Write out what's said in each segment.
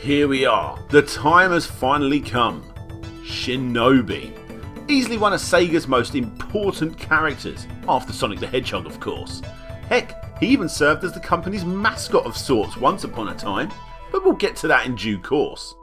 Here we are, the time has finally come. Shinobi. Easily one of Sega's most important characters, after Sonic the Hedgehog of course. Heck, he even served as the company's mascot of sorts once upon a time, but we'll get to that in due course.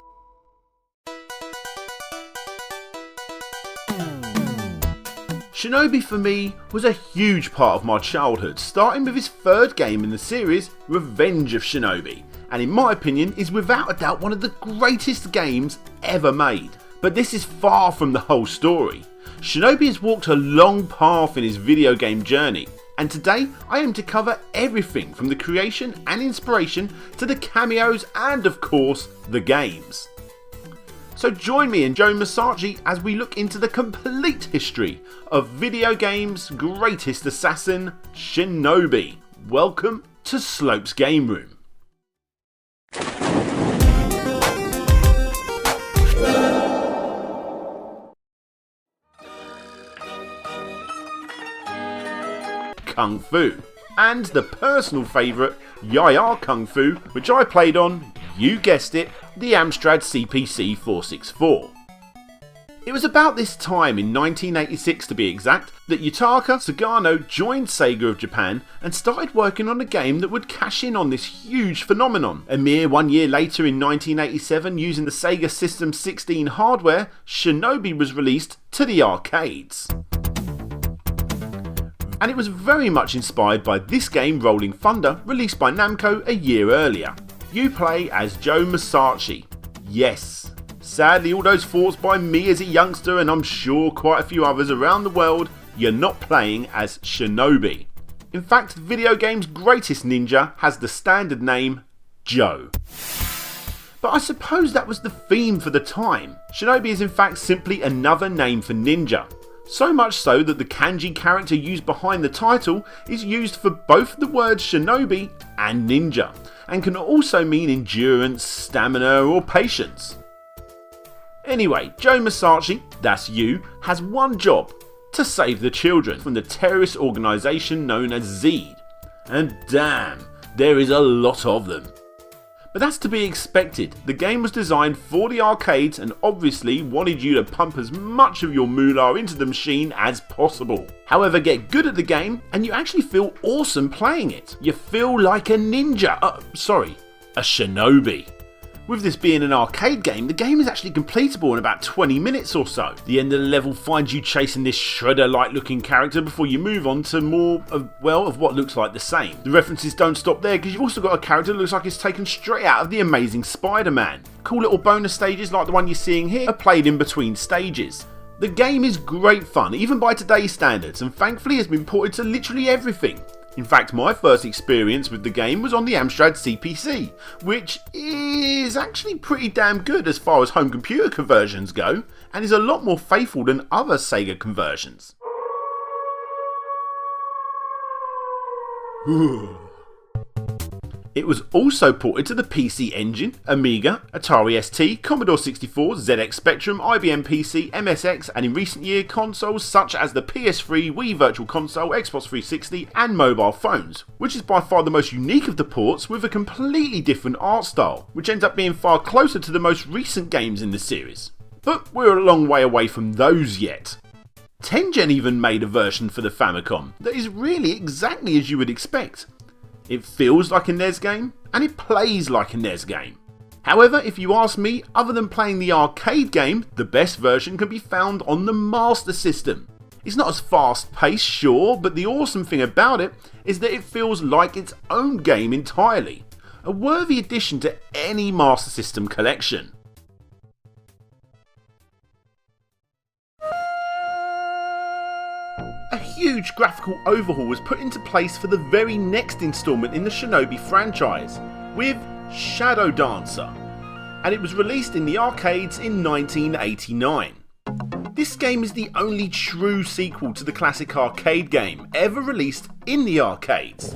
Shinobi for me was a huge part of my childhood, starting with his third game in the series, Revenge of Shinobi, and in my opinion is without a doubt one of the greatest games ever made. But this is far from the whole story. Shinobi has walked a long path in his video game journey, and today I aim to cover everything from the creation and inspiration to the cameos and of course the games. So join me and Joe Masachi as we look into the complete history of video games' greatest assassin, Shinobi. Welcome to Slope's Game Room. Kung Fu, and the personal favourite, Yaya Kung Fu, which I played on, you guessed it, the Amstrad CPC 464. It was about this time in 1986 to be exact that Yutaka Sugano joined Sega of Japan and started working on a game that would cash in on this huge phenomenon. A mere 1 year later in 1987, using the Sega System 16 hardware, Shinobi was released to the arcades. And it was very much inspired by this game Rolling Thunder, released by Namco a year earlier. You play as Joe Masachi. Yes, sadly all those thoughts by me as a youngster, and I'm sure quite a few others around the world, you're not playing as Shinobi. In fact, the video game's greatest ninja has the standard name Joe. But I suppose that was the theme for the time. Shinobi is in fact simply another name for ninja. So much so that the kanji character used behind the title is used for both the words shinobi and ninja, and can also mean endurance, stamina or patience. Anyway, Joe Masachi, that's you, has one job: to save the children from the terrorist organisation known as Zed. And damn, there is a lot of them. But that's to be expected. The game was designed for the arcades and obviously wanted you to pump as much of your moolah into the machine as possible. However, get good at the game and you actually feel awesome playing it. You feel like a ninja, a shinobi. With this being an arcade game, the game is actually completable in about 20 minutes or so. The end of the level finds you chasing this Shredder-like looking character before you move on to more of what looks like the same. The references don't stop there because you've also got a character that looks like it's taken straight out of The Amazing Spider-Man. Cool little bonus stages like the one you're seeing here are played in between stages. The game is great fun, even by today's standards, and thankfully has been ported to literally everything. In fact, my first experience with the game was on the Amstrad CPC, which is actually pretty damn good as far as home computer conversions go, and is a lot more faithful than other Sega conversions. It was also ported to the PC Engine, Amiga, Atari ST, Commodore 64, ZX Spectrum, IBM PC, MSX, and in recent year consoles such as the PS3, Wii Virtual Console, Xbox 360 and mobile phones, which is by far the most unique of the ports with a completely different art style, which ends up being far closer to the most recent games in the series. But we're a long way away from those yet. Tengen even made a version for the Famicom that is really exactly as you would expect. It feels like a NES game, and it plays like a NES game. However, if you ask me, other than playing the arcade game, the best version can be found on the Master System. It's not as fast paced, sure, but the awesome thing about it is that it feels like its own game entirely. A worthy addition to any Master System collection. A huge graphical overhaul was put into place for the very next installment in the Shinobi franchise, with Shadow Dancer, and it was released in the arcades in 1989. This game is the only true sequel to the classic arcade game ever released in the arcades.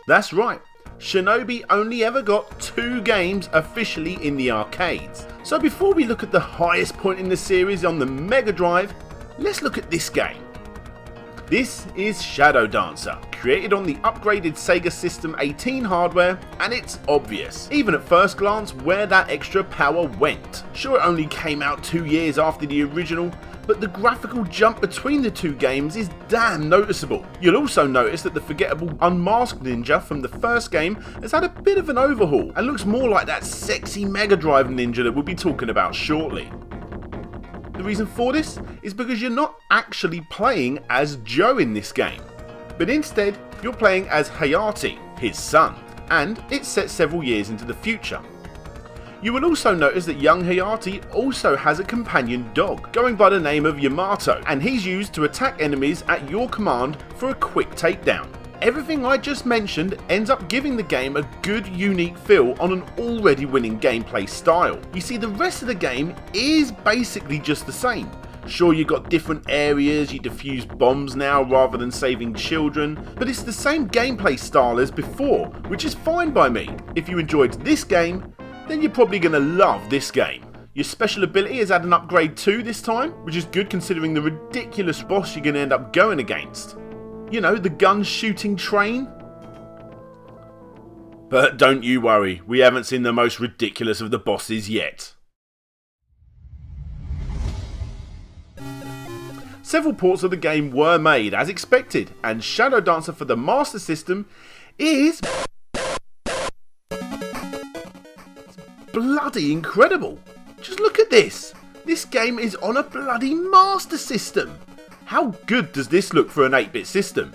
That's right, Shinobi only ever got 2 games officially in the arcades. So before we look at the highest point in the series on the Mega Drive, let's look at this game. This is Shadow Dancer, created on the upgraded Sega System 18 hardware, and it's obvious, even at first glance, where that extra power went. Sure, it only came out 2 years after the original, but the graphical jump between the two games is damn noticeable. You'll also notice that the forgettable unmasked ninja from the first game has had a bit of an overhaul, and looks more like that sexy Mega Drive ninja that we'll be talking about shortly. The reason for this is because you're not actually playing as Joe in this game, but instead you're playing as Hayate, his son, and it's set several years into the future. You will also notice that young Hayate also has a companion dog, going by the name of Yamato, and he's used to attack enemies at your command for a quick takedown. Everything I just mentioned ends up giving the game a good unique feel on an already winning gameplay style. You see, the rest of the game is basically just the same. Sure, you've got different areas, you defuse bombs now rather than saving children, but it's the same gameplay style as before, which is fine by me. If you enjoyed this game, then you're probably going to love this game. Your special ability has had an upgrade too this time, which is good considering the ridiculous boss you're going to end up going against. You know, the gun shooting train? But don't you worry, we haven't seen the most ridiculous of the bosses yet. Several ports of the game were made as expected, and Shadow Dancer for the Master System is bloody incredible. Just look at this. This game is on a bloody Master System. How good does this look for an 8-bit system?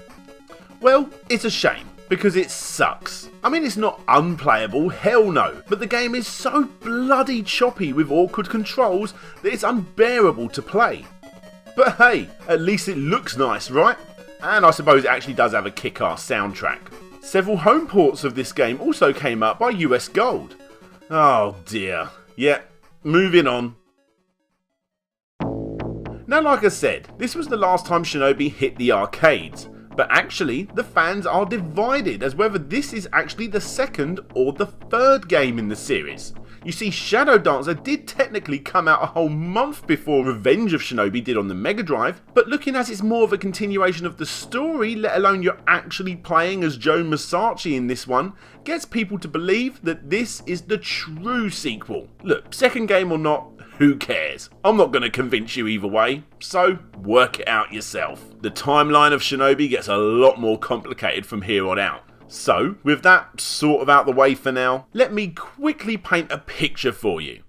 Well, it's a shame, because it sucks. I mean, it's not unplayable, hell no, but the game is so bloody choppy with awkward controls that it's unbearable to play. But hey, at least it looks nice, right? And I suppose it actually does have a kick-ass soundtrack. Several home ports of this game also came out by US Gold. Oh dear. Yeah, moving on. Now, like I said, this was the last time Shinobi hit the arcades, but actually the fans are divided as whether this is actually the second or the third game in the series. You see, Shadow Dancer did technically come out a whole month before Revenge of Shinobi did on the Mega Drive, but looking as it's more of a continuation of the story, let alone you're actually playing as Joe Masashi in this one, gets people to believe that this is the true sequel. Look, second game or not, who cares? I'm not going to convince you either way, so work it out yourself. The timeline of Shinobi gets a lot more complicated from here on out. So, with that sort of out the way for now, let me quickly paint a picture for you.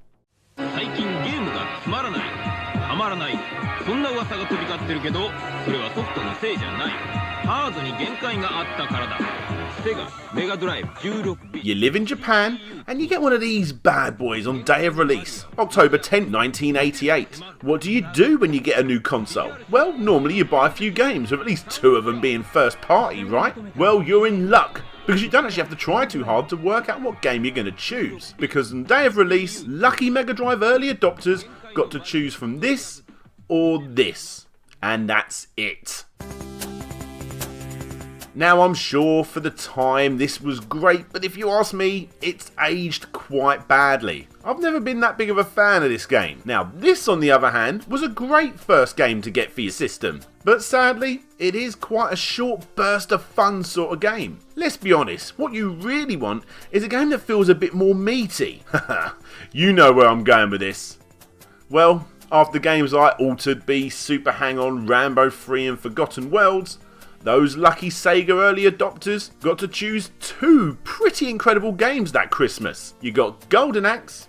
You live in Japan, and you get one of these bad boys on day of release, October 10th, 1988. What do you do when you get a new console? Well, normally you buy a few games, with at least 2 of them being first party, right? Well, you're in luck, because you don't actually have to try too hard to work out what game you're going to choose. Because on day of release, lucky Mega Drive early adopters got to choose from this or this. And that's it. Now, I'm sure for the time this was great, but if you ask me, it's aged quite badly. I've never been that big of a fan of this game. Now, this on the other hand was a great first game to get for your system, but sadly, it is quite a short burst of fun sort of game. Let's be honest, what you really want is a game that feels a bit more meaty. You know where I'm going with this. Well, after games like Altered Beast, Super Hang-On, Rambo 3 and Forgotten Worlds, those lucky Sega early adopters got to choose 2 pretty incredible games that Christmas. You got Golden Axe,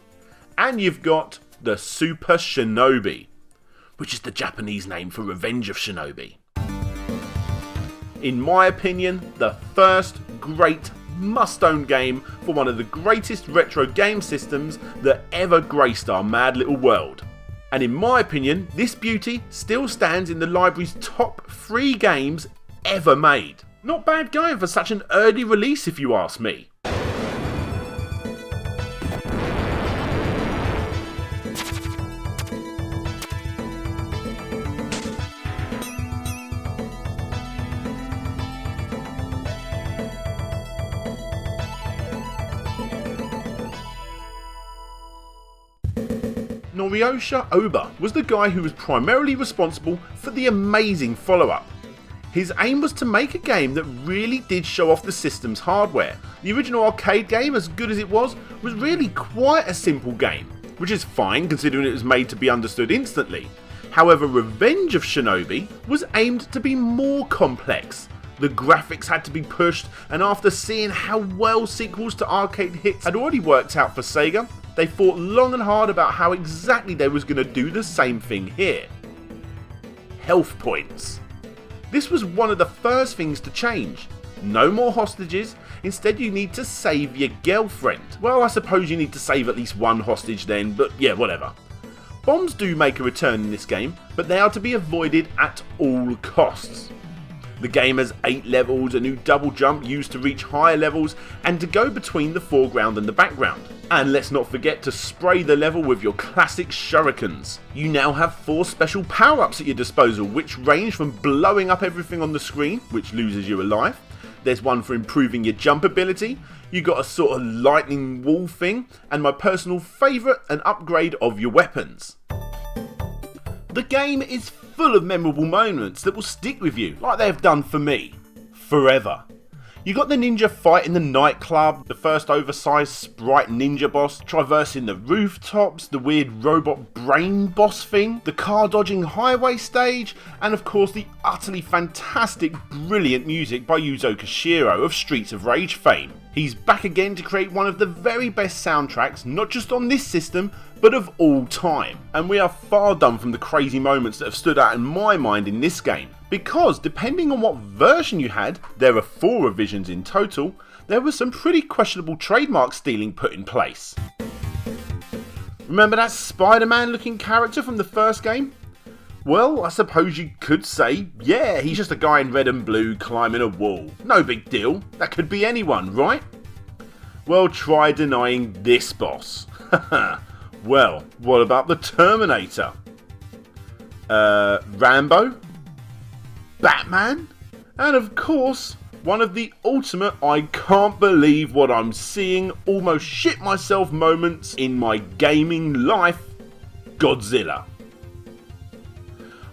and you've got the Super Shinobi, which is the Japanese name for Revenge of Shinobi. In my opinion, the first great must-own game for one of the greatest retro game systems that ever graced our mad little world. And in my opinion, this beauty still stands in the library's top 3 games ever made. Not bad going for such an early release if you ask me. Noriyosha Oba was the guy who was primarily responsible for the amazing follow-up. His aim was to make a game that really did show off the system's hardware. The original arcade game, as good as it was really quite a simple game, which is fine considering it was made to be understood instantly. However, Revenge of Shinobi was aimed to be more complex. The graphics had to be pushed, and after seeing how well sequels to arcade hits had already worked out for Sega, they thought long and hard about how exactly they was going to do the same thing here. Health points. This was one of the first things to change. No more hostages, instead you need to save your girlfriend. Well, I suppose you need to save at least one hostage then, but yeah, whatever. Bombs do make a return in this game, but they are to be avoided at all costs. The game has 8 levels, a new double jump used to reach higher levels, and to go between the foreground and the background. And let's not forget to spray the level with your classic shurikens. You now have 4 special power-ups at your disposal, which range from blowing up everything on the screen, which loses you a life. There's one for improving your jump ability. You got a sort of lightning wall thing, and my personal favourite, an upgrade of your weapons. The game is full of memorable moments that will stick with you, like they have done for me, forever. You got the ninja fight in the nightclub, the first oversized sprite ninja boss, traversing the rooftops, the weird robot brain boss thing, the car dodging highway stage, and of course the utterly fantastic, brilliant music by Yuzo Koshiro of Streets of Rage fame. He's back again to create one of the very best soundtracks, not just on this system, but of all time. And we are far done from the crazy moments that have stood out in my mind in this game. Because depending on what version you had, there are 4 revisions in total, there was some pretty questionable trademark stealing put in place. Remember that Spider-Man looking character from the first game? Well, I suppose you could say, yeah, he's just a guy in red and blue climbing a wall. No big deal, that could be anyone, right? Well, try denying this boss. Well, what about the Terminator? Rambo? Batman? And of course, one of the ultimate I can't believe what I'm seeing, almost shit myself moments in my gaming life, Godzilla.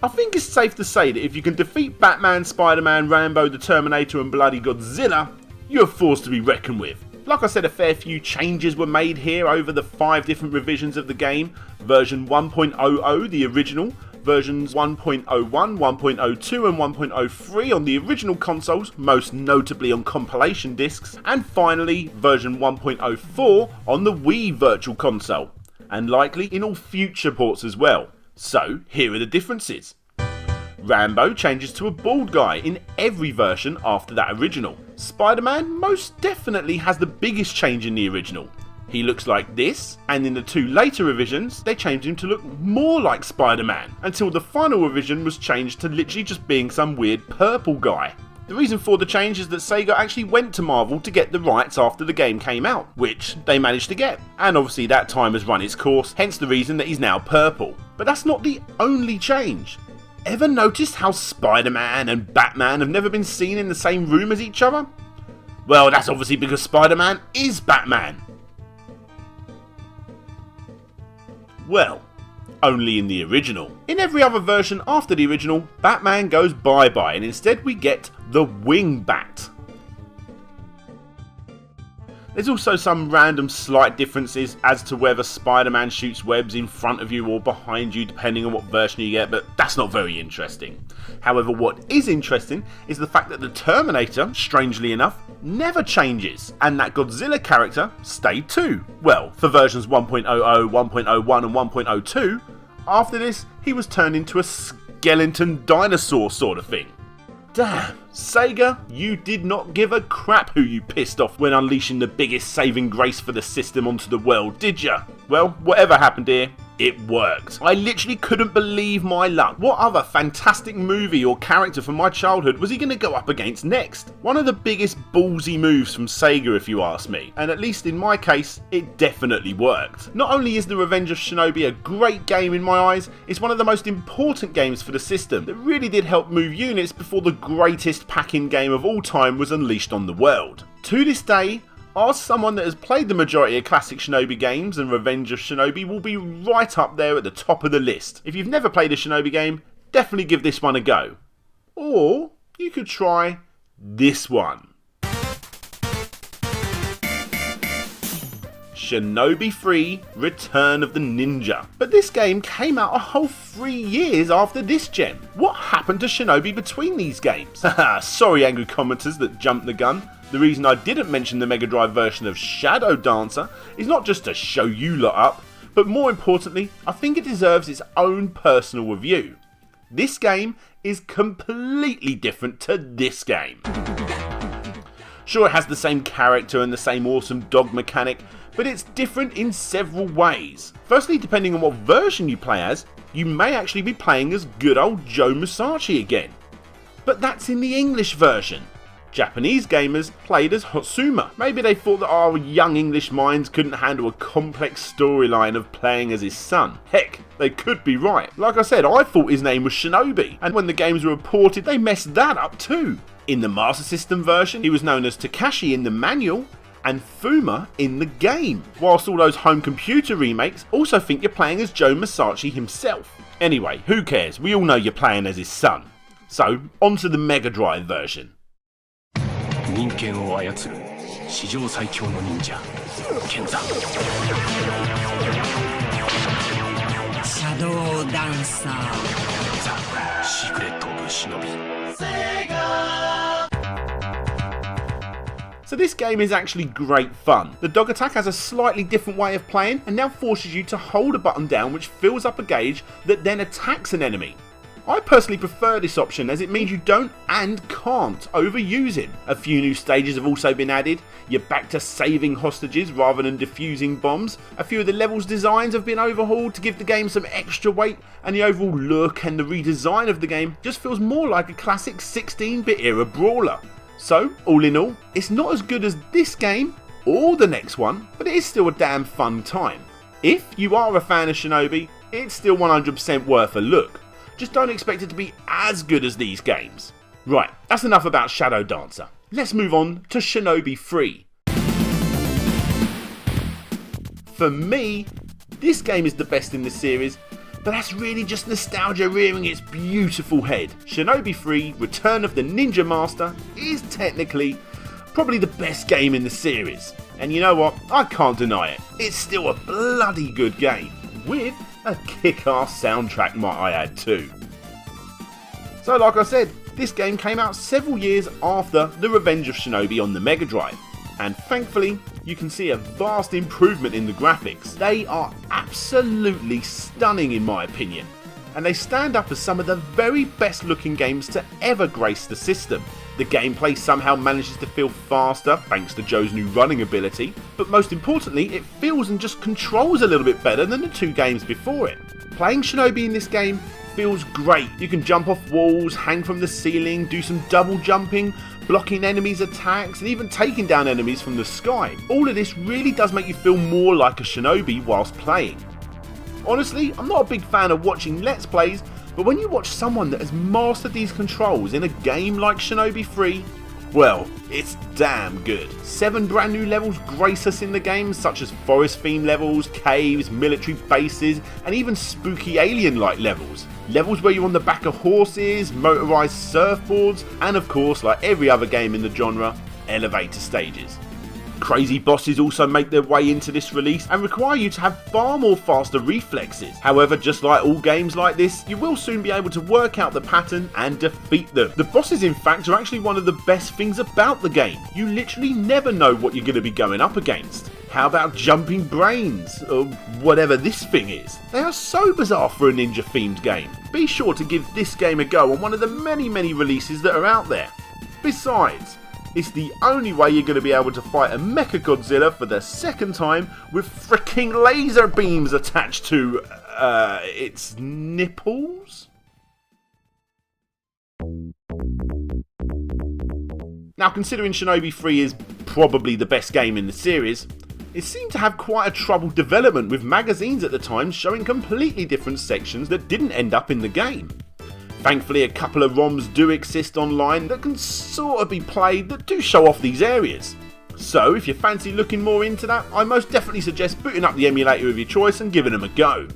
I think it's safe to say that if you can defeat Batman, Spider-Man, Rambo, the Terminator and bloody Godzilla, you're a force to be reckoned with. Like I said, a fair few changes were made here over the 5 different revisions of the game. Version 1.00, the original, versions 1.01, 1.02 and 1.03 on the original consoles, most notably on compilation discs, and finally version 1.04 on the Wii Virtual Console, and likely in all future ports as well. So here are the differences. Rambo changes to a bald guy in every version after that original. Spider-Man most definitely has the biggest change in the original. He looks like this, and in the 2 later revisions, they changed him to look more like Spider-Man, until the final revision was changed to literally just being some weird purple guy. The reason for the change is that Sega actually went to Marvel to get the rights after the game came out, which they managed to get. And obviously that time has run its course, hence the reason that he's now purple. But that's not the only change. Ever noticed how Spider-Man and Batman have never been seen in the same room as each other? Well, that's obviously because Spider-Man is Batman. Well, only in the original. In every other version after the original, Batman goes bye-bye and instead we get the Wing Bat. There's also some random slight differences as to whether Spider-Man shoots webs in front of you or behind you depending on what version you get, but that's not very interesting. However, what is interesting is the fact that the Terminator, strangely enough, never changes, and that Godzilla character stayed too. Well, for versions 1.00, 1.01 and 1.02, after this he was turned into a skeleton dinosaur sort of thing. Damn, Sega, you did not give a crap who you pissed off when unleashing the biggest saving grace for the system onto the world, did ya? Well, whatever happened here, it worked. I literally couldn't believe my luck. What other fantastic movie or character from my childhood was he going to go up against next? One of the biggest ballsy moves from Sega if you ask me, and at least in my case, it definitely worked. Not only is The Revenge of Shinobi a great game in my eyes, it's one of the most important games for the system that really did help move units before the greatest pack-in game of all time was unleashed on the world. To this day, ask someone that has played the majority of classic Shinobi games and Revenge of Shinobi will be right up there at the top of the list. If you've never played a Shinobi game, definitely give this one a go. Or you could try this one. Shinobi 3 Return of the Ninja. But this game came out a whole 3 years after this gen. What happened to Shinobi between these games? Haha, sorry angry commenters that jumped the gun. The reason I didn't mention the Mega Drive version of Shadow Dancer is not just to show you lot up, but more importantly, I think it deserves its own personal review. This game is completely different to this game. Sure, it has the same character and the same awesome dog mechanic, but it's different in several ways. Firstly, depending on what version you play as, you may actually be playing as good old Joe Musashi again. But that's in the English version. Japanese gamers played as Hotsuma. Maybe they thought that our young English minds couldn't handle a complex storyline of playing as his son. Heck, they could be right. Like I said, I thought his name was Shinobi, and when the games were reported they messed that up too. In the Master System version, he was known as Takashi in the manual, and Fuma in the game, whilst all those home computer remakes also think you're playing as Joe Musashi himself. Anyway, who cares, we all know you're playing as his son. So, onto the Mega Drive version. 人間を操る史上最強の忍者剣山シャドウダンサーザ・シークレット・オブ・シノビ So this game is actually great fun. The dog attack has a slightly different way of playing and now forces you to hold a button down which fills up a gauge that then attacks an enemy. I personally prefer this option as it means you don't and can't overuse him. A few new stages have also been added. You're back to saving hostages rather than defusing bombs. A few of the levels designs have been overhauled to give the game some extra weight, and the overall look and the redesign of the game just feels more like a classic 16-bit era brawler. So, all in all, it's not as good as this game or the next one, but it is still a damn fun time. If you are a fan of Shinobi, it's still 100% worth a look. Just don't expect it to be as good as these games. Right, that's enough about Shadow Dancer. Let's move on to Shinobi 3. For me, this game is the best in the series, but that's really just nostalgia rearing its beautiful head. Shinobi 3 Return of the Ninja Master is technically probably the best game in the series. And you know what? I can't deny it. It's still a bloody good game, with a kick-ass soundtrack might I add too. So like I said, this game came out several years after The Revenge of Shinobi on the Mega Drive, and thankfully you can see a vast improvement in the graphics. They are absolutely stunning in my opinion, and they stand up as some of the very best looking games to ever grace the system. The gameplay somehow manages to feel faster thanks to Joe's new running ability, but most importantly it feels and just controls a little bit better than the two games before it. Playing Shinobi in this game feels great. You can jump off walls, hang from the ceiling, do some double jumping, blocking enemies' attacks, and even taking down enemies from the sky. All of this really does make you feel more like a Shinobi whilst playing. Honestly, I'm not a big fan of watching Let's Plays, but when you watch someone that has mastered these controls in a game like Shinobi 3, well, it's damn good. 7 brand new levels grace us in the game, such as forest themed levels, caves, military bases, and even spooky alien-like levels. Levels where you're on the back of horses, motorised surfboards, and of course, like every other game in the genre, elevator stages. Crazy bosses also make their way into this release and require you to have far more faster reflexes. However, just like all games like this, you will soon be able to work out the pattern and defeat them. The bosses in fact are actually one of the best things about the game. You literally never know what you're going to be going up against. How about jumping brains, or whatever this thing is? They are so bizarre for a ninja themed game. Be sure to give this game a go on one of the many releases that are out there. Besides, it's the only way you're going to be able to fight a Mechagodzilla for the second time with freaking laser beams attached to, its nipples? Now, considering Shinobi 3 is probably the best game in the series, it seemed to have quite a troubled development, with magazines at the time showing completely different sections that didn't end up in the game. Thankfully, a couple of ROMs do exist online that can sort of be played that do show off these areas. So if you fancy looking more into that, I most definitely suggest booting up the emulator of your choice and giving them a go.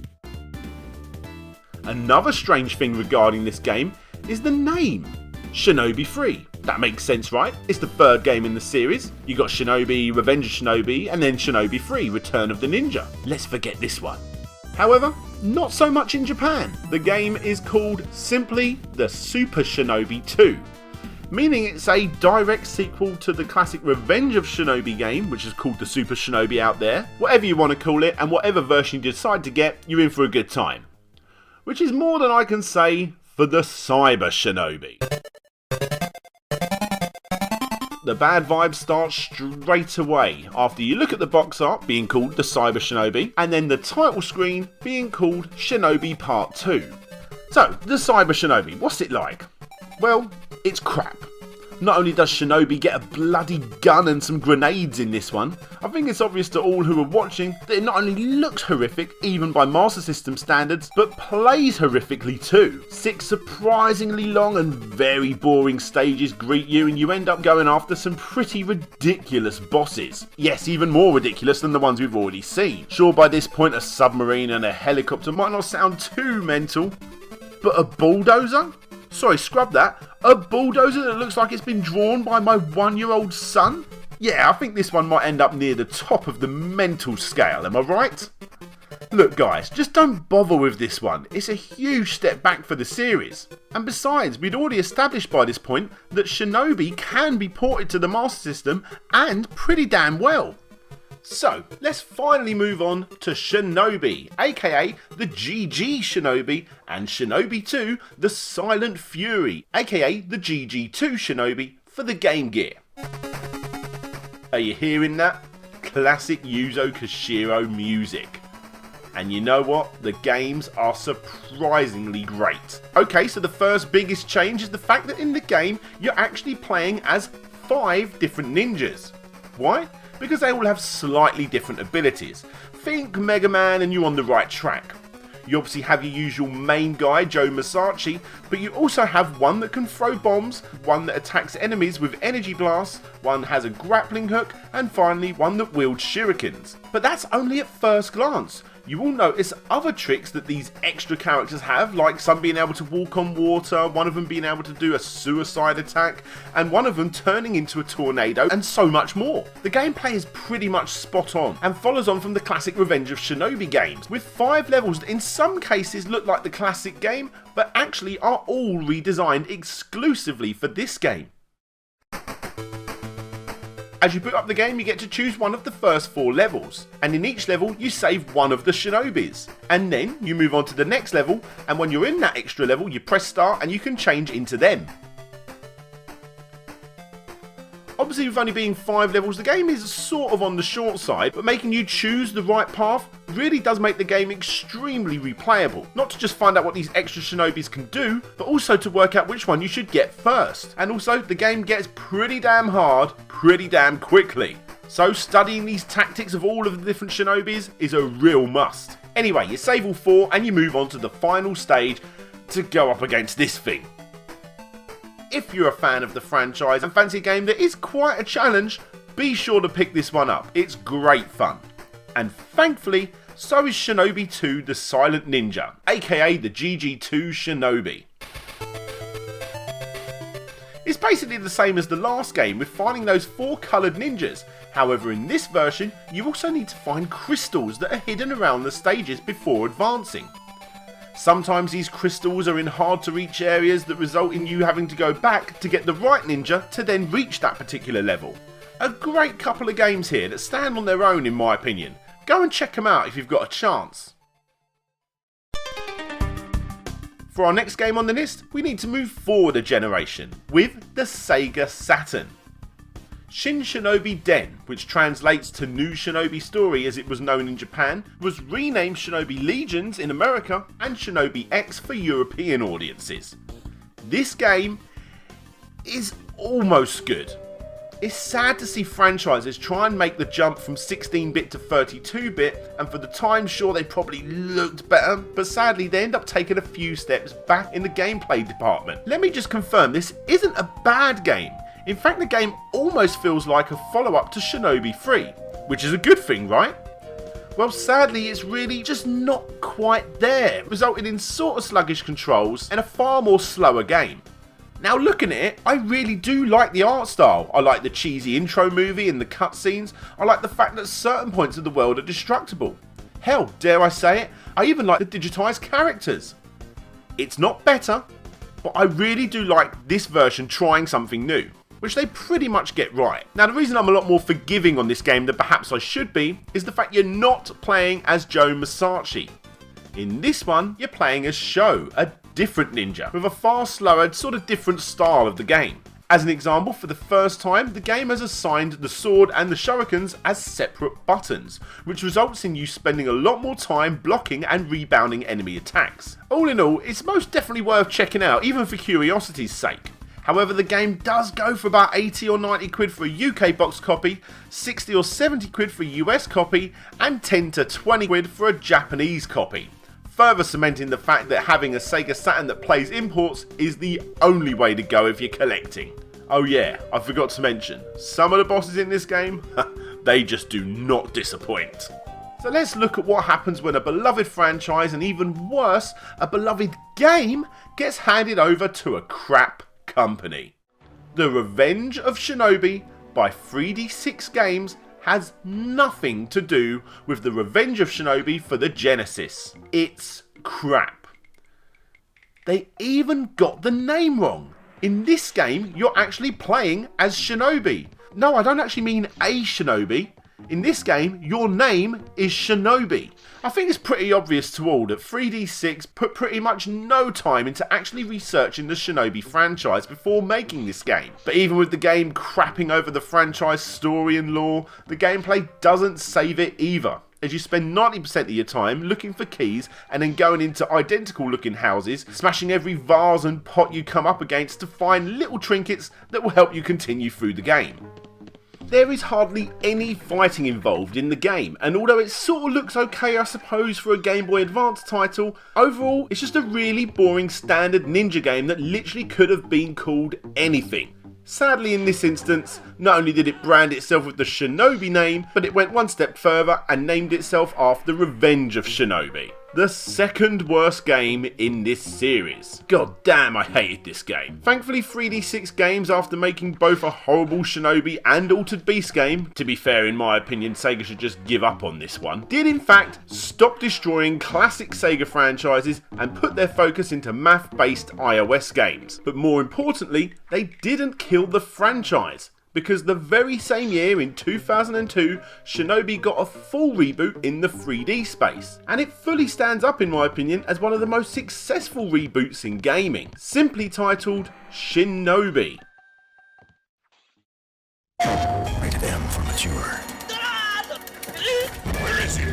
Another strange thing regarding this game is the name. Shinobi 3. That makes sense, right? It's the third game in the series. You got Shinobi, Revenge of Shinobi, and then Shinobi 3, Return of the Ninja. Let's forget this one. However, not so much in Japan. The game is called simply the Super Shinobi 2, meaning it's a direct sequel to the classic Revenge of Shinobi game, which is called the Super Shinobi out there. Whatever you want to call it, and whatever version you decide to get, you're in for a good time. Which is more than I can say for the Cyber Shinobi. The bad vibes start straight away after you look at the box art being called the Cyber Shinobi and then the title screen being called Shinobi Part 2. So, the Cyber Shinobi, what's it like? Well, it's crap. Not only does Shinobi get a bloody gun and some grenades in this one, I think it's obvious to all who are watching that it not only looks horrific, even by Master System standards, but plays horrifically too. 6 surprisingly long and very boring stages greet you, and you end up going after some pretty ridiculous bosses. Yes, even more ridiculous than the ones we've already seen. Sure, by this point a submarine and a helicopter might not sound too mental, but a bulldozer? Sorry, scrub that. A bulldozer that looks like it's been drawn by my 1-year-old son? Yeah, I think this one might end up near the top of the mental scale, am I right? Look guys, just don't bother with this one. It's a huge step back for the series. And besides, we'd already established by this point that Shinobi can be ported to the Master System, and pretty damn well. So, let's finally move on to Shinobi, aka the GG Shinobi, and Shinobi 2, the Silent Fury, aka the GG2 Shinobi for the Game Gear. Are you hearing that? Classic Yuzo Koshiro music. And you know what? The games are surprisingly great. Okay, so the first biggest change is the fact that in the game, you're actually playing as 5 different ninjas. Why? Because they all have slightly different abilities. Think Mega Man and you're on the right track. You obviously have your usual main guy, Joe Masashi, but you also have one that can throw bombs, one that attacks enemies with energy blasts, one has a grappling hook, and finally one that wields shurikens. But that's only at first glance. You will notice other tricks that these extra characters have, like some being able to walk on water, one of them being able to do a suicide attack, and one of them turning into a tornado, and so much more. The gameplay is pretty much spot on, and follows on from the classic Revenge of Shinobi games, with 5 levels that in some cases look like the classic game, but actually are all redesigned exclusively for this game. As you boot up the game, you get to choose one of the first 4 levels, and in each level you save one of the Shinobis, and then you move on to the next level, and when you're in that extra level you press start and you can change into them. Obviously with only being 5 levels, the game is sort of on the short side, but making you choose the right path really does make the game extremely replayable. Not to just find out what these extra Shinobis can do, but also to work out which one you should get first. And also, the game gets pretty damn hard, pretty damn quickly. So studying these tactics of all of the different Shinobis is a real must. Anyway, you save all 4 and you move on to the final stage to go up against this thing. If you're a fan of the franchise and fancy a game that is quite a challenge, be sure to pick this one up. It's great fun. And thankfully, so is Shinobi 2 the Silent Ninja, aka the GG2 Shinobi. It's basically the same as the last game with finding those 4 coloured ninjas. However, in this version, you also need to find crystals that are hidden around the stages before advancing. Sometimes these crystals are in hard to reach areas that result in you having to go back to get the right ninja to then reach that particular level. A great couple of games here that stand on their own in my opinion. Go and check them out if you've got a chance. For our next game on the list, we need to move forward a generation with the Sega Saturn. Shin Shinobi Den, which translates to New Shinobi Story as it was known in Japan, was renamed Shinobi Legions in America and Shinobi X for European audiences. This game is almost good. It's sad to see franchises try and make the jump from 16-bit to 32-bit, and for the time sure they probably looked better, but sadly they end up taking a few steps back in the gameplay department. Let me just confirm, this isn't a bad game. In fact, the game almost feels like a follow-up to Shinobi 3, which is a good thing, right? Well, sadly, it's really just not quite there, resulting in sort of sluggish controls and a far more slower game. Now looking at it, I really do like the art style. I like the cheesy intro movie and the cutscenes. I like the fact that certain points of the world are destructible. Hell, dare I say it, I even like the digitised characters. It's not better, but I really do like this version trying something new, which they pretty much get right. Now the reason I'm a lot more forgiving on this game than perhaps I should be is the fact you're not playing as Joe Masashi. In this one, you're playing as Sho, a different ninja, with a far slower, sort of different style of the game. As an example, for the first time, the game has assigned the sword and the shurikens as separate buttons, which results in you spending a lot more time blocking and rebounding enemy attacks. All in all, it's most definitely worth checking out, even for curiosity's sake. However, the game does go for about 80 or 90 quid for a UK box copy, 60 or 70 quid for a US copy, and 10 to 20 quid for a Japanese copy. Further cementing the fact that having a Sega Saturn that plays imports is the only way to go if you're collecting. Oh yeah, I forgot to mention, some of the bosses in this game, they just do not disappoint. So let's look at what happens when a beloved franchise, and even worse, a beloved game, gets handed over to a crap company. The Revenge of Shinobi by 3D6 Games has nothing to do with the Revenge of Shinobi for the Genesis. It's crap. They even got the name wrong. In this game, you're actually playing as Shinobi. No, I don't actually mean a Shinobi. In this game, your name is Shinobi. I think it's pretty obvious to all that 3D6 put pretty much no time into actually researching the Shinobi franchise before making this game. But even with the game crapping over the franchise story and lore, the gameplay doesn't save it either, as you spend 90% of your time looking for keys and then going into identical looking houses, smashing every vase and pot you come up against to find little trinkets that will help you continue through the game. There is hardly any fighting involved in the game, and although it sort of looks okay I suppose for a Game Boy Advance title, overall it's just a really boring standard ninja game that literally could have been called anything. Sadly in this instance, not only did it brand itself with the Shinobi name, but it went one step further and named itself after the Revenge of Shinobi. The second worst game in this series. God damn, I hated this game. Thankfully 3D6 Games, after making both a horrible Shinobi and Altered Beast game, to be fair in my opinion Sega should just give up on this one, did in fact stop destroying classic Sega franchises and put their focus into math-based iOS games. But more importantly, they didn't kill the franchise, because the very same year in 2002, Shinobi got a full reboot in the 3D space, and it fully stands up in my opinion as one of the most successful reboots in gaming, simply titled Shinobi. Rated M for mature. Where is he?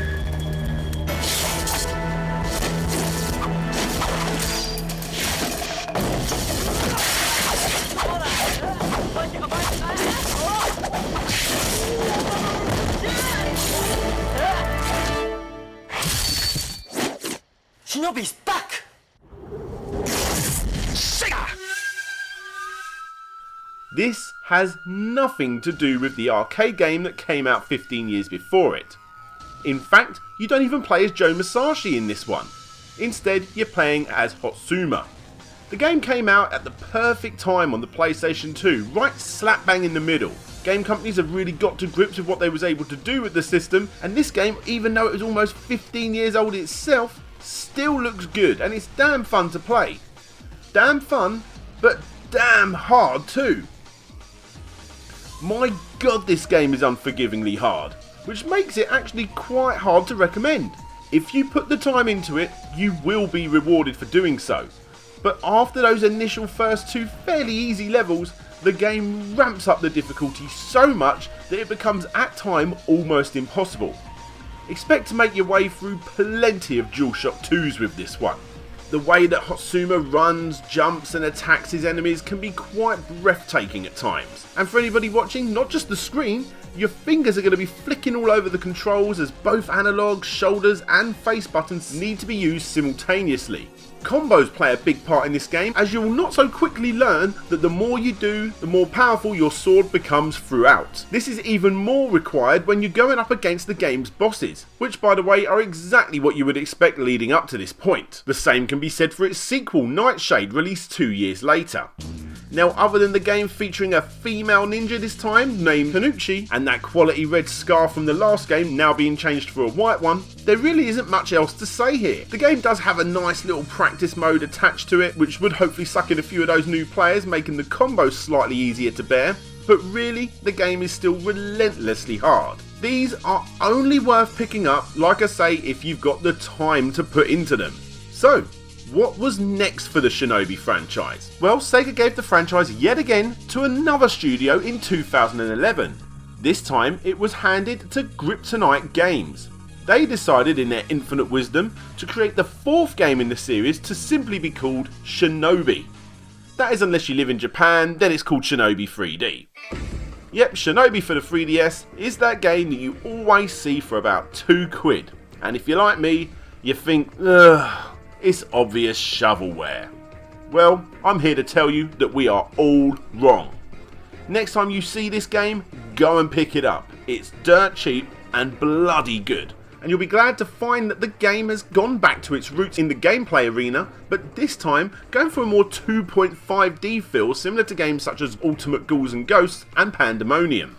Shinobi's back! Sega! This has nothing to do with the arcade game that came out 15 years before it. In fact, you don't even play as Joe Masashi in this one. Instead, you're playing as Hotsuma. The game came out at the perfect time on the PlayStation 2, right slap bang in the middle. Game companies have really got to grips with what they was able to do with the system, and this game, even though it was almost 15 years old itself, still looks good and it's damn fun to play. Damn fun, but damn hard too. My god, this game is unforgivingly hard, which makes it actually quite hard to recommend. If you put the time into it, you will be rewarded for doing so. But after those initial first two fairly easy levels, the game ramps up the difficulty so much that it becomes at times almost impossible. Expect to make your way through plenty of DualShock 2s with this one. The way that Hotsuma runs, jumps and attacks his enemies can be quite breathtaking at times. And for anybody watching, not just the screen, your fingers are going to be flicking all over the controls as both analog, shoulders and face buttons need to be used simultaneously. Combos play a big part in this game, as you will not so quickly learn that the more you do, the more powerful your sword becomes throughout. This is even more required when you're going up against the game's bosses, which by the way are exactly what you would expect leading up to this point. The same can be said for its sequel, Nightshade, released 2 years later. Now, other than the game featuring a female ninja this time, named Tanuchi, and that quality red scar from the last game now being changed for a white one, there really isn't much else to say here. The game does have a nice little practice mode attached to it, which would hopefully suck in a few of those new players, making the combos slightly easier to bear, but really, the game is still relentlessly hard. These are only worth picking up, like I say, if you've got the time to put into them. So, what was next for the Shinobi franchise? Well, Sega gave the franchise yet again to another studio in 2011. This time it was handed to Kryptonite Games. They decided in their infinite wisdom to create the fourth game in the series to simply be called Shinobi. That is, unless you live in Japan, then it's called Shinobi 3D. Yep, Shinobi for the 3DS is that game that you always see for about £2. And if you're like me, you think, ugh, it's obvious shovelware. Well, I'm here to tell you that we are all wrong. Next time you see this game, go and pick it up. It's dirt cheap and bloody good. And you'll be glad to find that the game has gone back to its roots in the gameplay arena, but this time going for a more 2.5D feel similar to games such as Ultimate Ghouls and Ghosts and Pandemonium.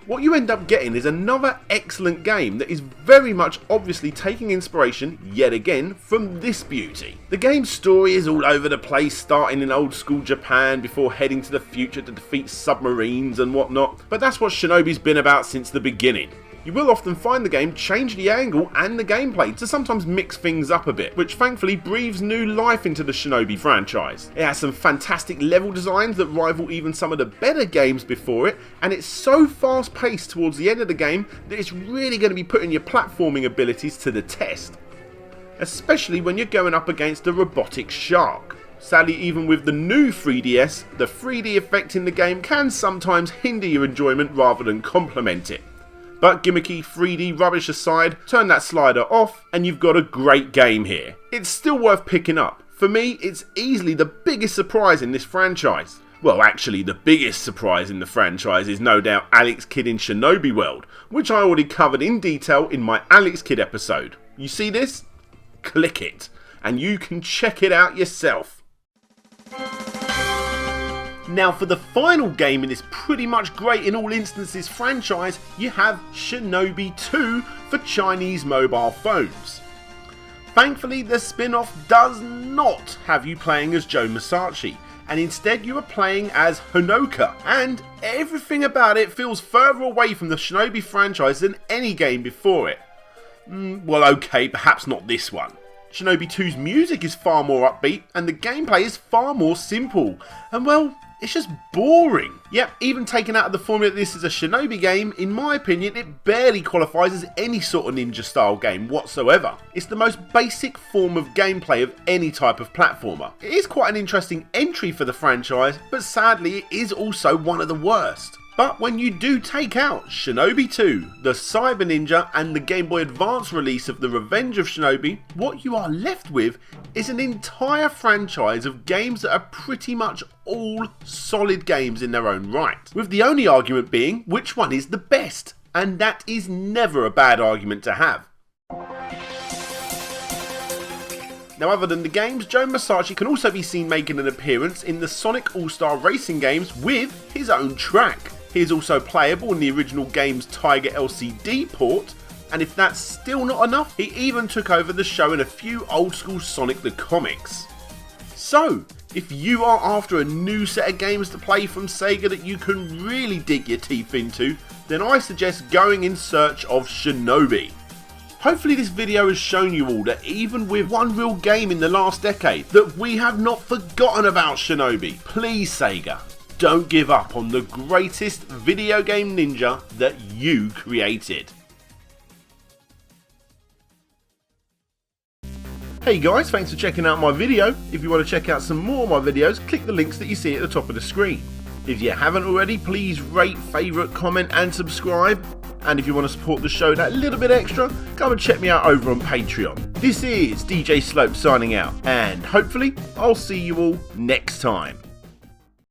What you end up getting is another excellent game that is very much obviously taking inspiration, yet again, from this beauty. The game's story is all over the place, starting in old school Japan before heading to the future to defeat submarines and whatnot, but that's what Shinobi's been about since the beginning. You will often find the game change the angle and the gameplay to sometimes mix things up a bit, which thankfully breathes new life into the Shinobi franchise. It has some fantastic level designs that rival even some of the better games before it, and it's so fast paced towards the end of the game that it's really going to be putting your platforming abilities to the test. Especially when you're going up against a robotic shark. Sadly, even with the new 3DS, the 3D effect in the game can sometimes hinder your enjoyment rather than complement it. But gimmicky 3D rubbish aside, turn that slider off and you've got a great game here. It's still worth picking up. For me, it's easily the biggest surprise in this franchise. Well, actually, the biggest surprise in the franchise is no doubt Alex Kidd in Shinobi World, which I already covered in detail in my Alex Kidd episode. You see this? Click it, and you can check it out yourself. Now, for the final game in this pretty much great in all instances franchise, you have Shinobi 2 for Chinese mobile phones. Thankfully, the spin-off does not have you playing as Joe Masashi, and instead you are playing as Honoka, and everything about it feels further away from the Shinobi franchise than any game before it. Well, okay, perhaps not this one. Shinobi 2's music is far more upbeat, and the gameplay is far more simple, and well, it's just boring. Yep, even taken out of the formula that this is a Shinobi game, in my opinion, it barely qualifies as any sort of ninja style game whatsoever. It's the most basic form of gameplay of any type of platformer. It is quite an interesting entry for the franchise, but sadly it is also one of the worst. But when you do take out Shinobi 2, the Cyber Ninja and the Game Boy Advance release of The Revenge of Shinobi, what you are left with is an entire franchise of games that are pretty much all solid games in their own right. With the only argument being which one is the best, and that is never a bad argument to have. Now, other than the games, Joe Masashi can also be seen making an appearance in the Sonic All-Star Racing games with his own track. He is also playable in the original game's Tiger LCD port, and if that's still not enough, he even took over the show in a few old school Sonic the Comics. So, if you are after a new set of games to play from Sega that you can really dig your teeth into, then I suggest going in search of Shinobi. Hopefully this video has shown you all that even with one real game in the last decade, that we have not forgotten about Shinobi. Please, Sega, don't give up on the greatest video game ninja that you created. Hey guys, thanks for checking out my video. If you want to check out some more of my videos, click the links that you see at the top of the screen. If you haven't already, please rate, favourite, comment and subscribe. And if you want to support the show that little bit extra, come and check me out over on Patreon. This is DJ Slope signing out, and hopefully I'll see you all next time.